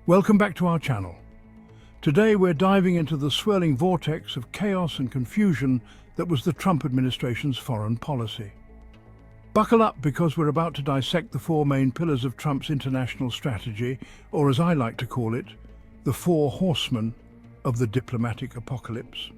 Welcome back to our channel. Today we're diving into the swirling vortex of chaos and confusion that was the Trump administration's foreign policy. Buckle up because we're about to dissect the four main pillars of Trump's international strategy, or as I like to call it, the four horsemen of the diplomatic apocalypse.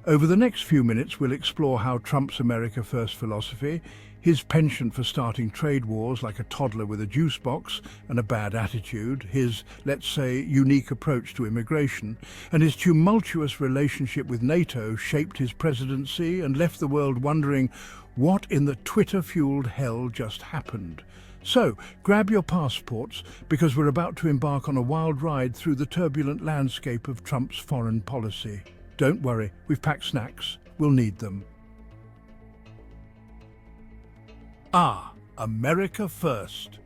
Over the next few minutes we'll explore how Trump's America First philosophy, his penchant for starting trade wars like a toddler with a juice box and a bad attitude, his, let's say, unique approach to immigration, and his tumultuous relationship with NATO shaped his presidency and left the world wondering what in the Twitter-fueled hell just happened. So, grab your passports because we're about to embark on a wild ride through the turbulent landscape of Trump's foreign policy. Don't worry, we've packed snacks. We'll need them. America First.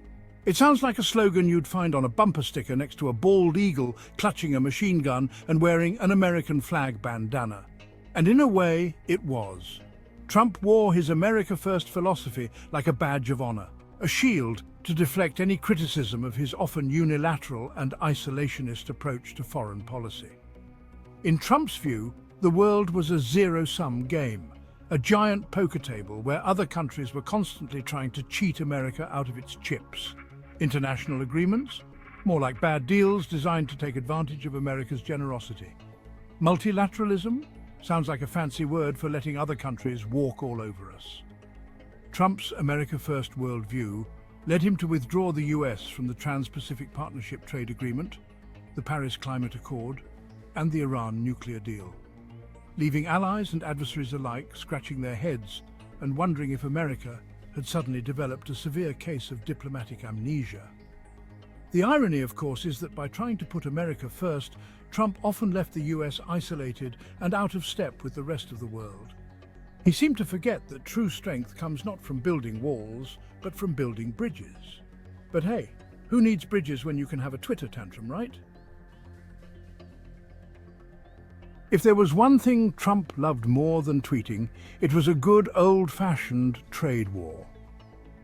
It sounds like a slogan you'd find on a bumper sticker next to a bald eagle clutching a machine gun and wearing an American flag bandana. And in a way, it was. Trump wore his America First philosophy like a badge of honor, a shield to deflect any criticism of his often unilateral and isolationist approach to foreign policy. In Trump's view, the world was a zero-sum game, a giant poker table where other countries were constantly trying to cheat America out of its chips. International agreements? More like bad deals designed to take advantage of America's generosity. Multilateralism? Sounds like a fancy word for letting other countries walk all over us. Trump's America First worldview led him to withdraw the US from the Trans-Pacific Partnership Trade Agreement, the Paris Climate Accord, and the Iran nuclear deal, leaving allies and adversaries alike scratching their heads and wondering if America had suddenly developed a severe case of diplomatic amnesia. The irony, of course, is that by trying to put America first, Trump often left the US isolated and out of step with the rest of the world. He seemed to forget that true strength comes not from building walls, but from building bridges. But hey, who needs bridges when you can have a Twitter tantrum, right? If there was one thing Trump loved more than tweeting, it was a good old-fashioned trade war.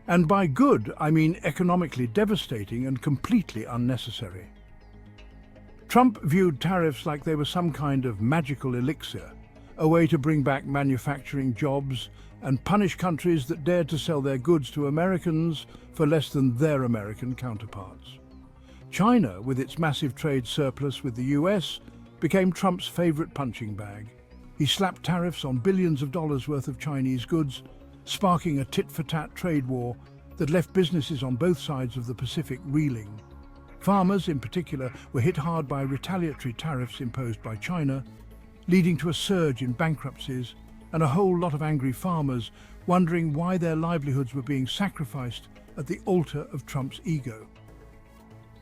And by good, I mean economically devastating and completely unnecessary. Trump viewed tariffs like they were some kind of magical elixir, a way to bring back manufacturing jobs and punish countries that dared to sell their goods to Americans for less than their American counterparts. China, with its massive trade surplus with the US, became Trump's favorite punching bag. He slapped tariffs on billions of dollars worth of Chinese goods, sparking a tit-for-tat trade war that left businesses on both sides of the Pacific reeling. Farmers, in particular, were hit hard by retaliatory tariffs imposed by China, leading to a surge in bankruptcies and a whole lot of angry farmers wondering why their livelihoods were being sacrificed at the altar of Trump's ego.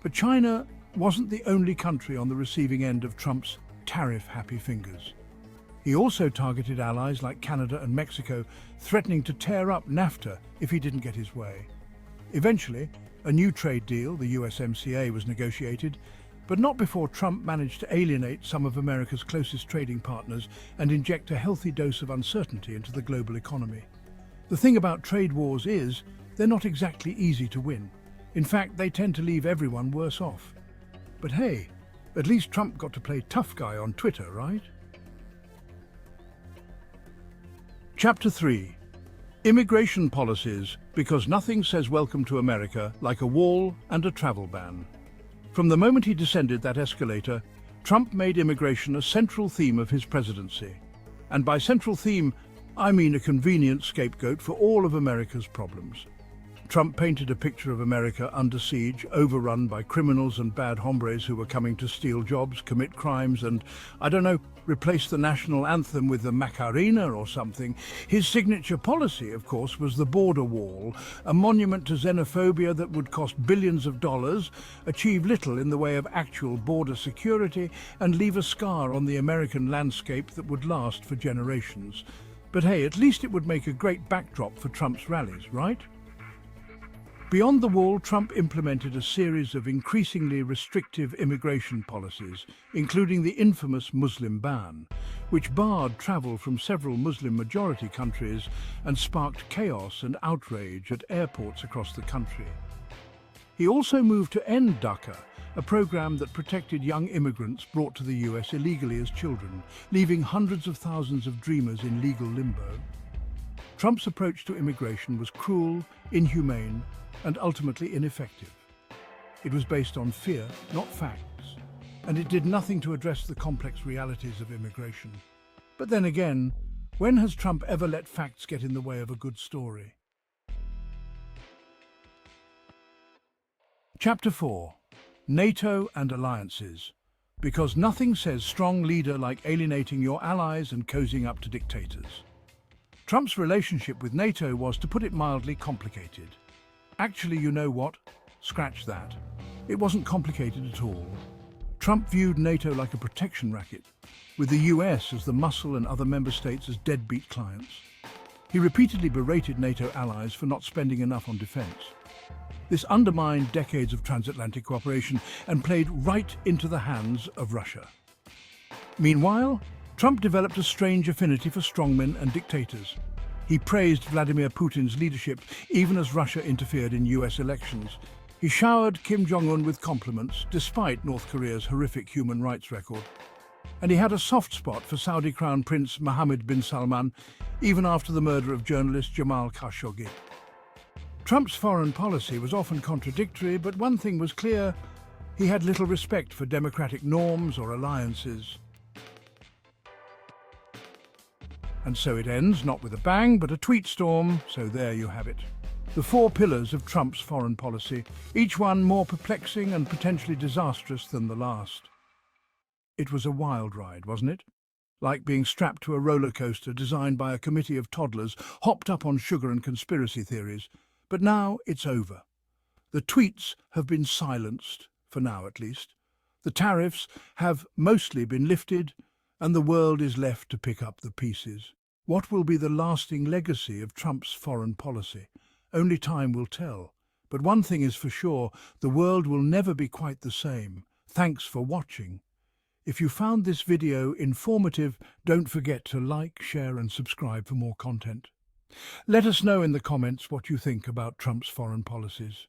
But China wasn't the only country on the receiving end of Trump's tariff-happy fingers. He also targeted allies like Canada and Mexico, threatening to tear up NAFTA if he didn't get his way. Eventually, a new trade deal, the USMCA, was negotiated, but not before Trump managed to alienate some of America's closest trading partners and inject a healthy dose of uncertainty into the global economy. The thing about trade wars is, they're not exactly easy to win. In fact, they tend to leave everyone worse off. But hey, at least Trump got to play tough guy on Twitter, right? Chapter 3. Immigration policies, because nothing says welcome to America like a wall and a travel ban. From the moment he descended that escalator, Trump made immigration a central theme of his presidency. And by central theme, I mean a convenient scapegoat for all of America's problems. Trump painted a picture of America under siege, overrun by criminals and bad hombres who were coming to steal jobs, commit crimes, and, I don't know, replace the national anthem with the Macarena or something. His signature policy, of course, was the border wall, a monument to xenophobia that would cost billions of dollars, achieve little in the way of actual border security, and leave a scar on the American landscape that would last for generations. But hey, at least it would make a great backdrop for Trump's rallies, right? Beyond the wall, Trump implemented a series of increasingly restrictive immigration policies, including the infamous Muslim ban, which barred travel from several Muslim-majority countries and sparked chaos and outrage at airports across the country. He also moved to end DACA, a program that protected young immigrants brought to the US illegally as children, leaving hundreds of thousands of dreamers in legal limbo. Trump's approach to immigration was cruel, inhumane, and ultimately ineffective. It was based on fear, not facts, and it did nothing to address the complex realities of immigration. But then again, when has Trump ever let facts get in the way of a good story? Chapter 4. NATO and Alliances. Because nothing says strong leader like alienating your allies and cozying up to dictators. Trump's relationship with NATO was, to put it mildly, complicated. Actually, you know what? Scratch that. It wasn't complicated at all. Trump viewed NATO like a protection racket, with the US as the muscle and other member states as deadbeat clients. He repeatedly berated NATO allies for not spending enough on defense. This undermined decades of transatlantic cooperation and played right into the hands of Russia. Meanwhile, Trump developed a strange affinity for strongmen and dictators. He praised Vladimir Putin's leadership even as Russia interfered in US elections. He showered Kim Jong-un with compliments despite North Korea's horrific human rights record. And he had a soft spot for Saudi Crown Prince Mohammed bin Salman even after the murder of journalist Jamal Khashoggi. Trump's foreign policy was often contradictory, but one thing was clear: he had little respect for democratic norms or alliances. And so it ends, not with a bang, but a tweet storm, so there you have it. The 4 pillars of Trump's foreign policy, each one more perplexing and potentially disastrous than the last. It was a wild ride, wasn't it? Like being strapped to a roller coaster designed by a committee of toddlers hopped up on sugar and conspiracy theories. But now it's over. The tweets have been silenced, for now at least. The tariffs have mostly been lifted, and the world is left to pick up the pieces. What will be the lasting legacy of Trump's foreign policy? Only time will tell. But one thing is for sure, the world will never be quite the same. Thanks for watching. If you found this video informative, don't forget to like, share and subscribe for more content. Let us know in the comments what you think about Trump's foreign policies.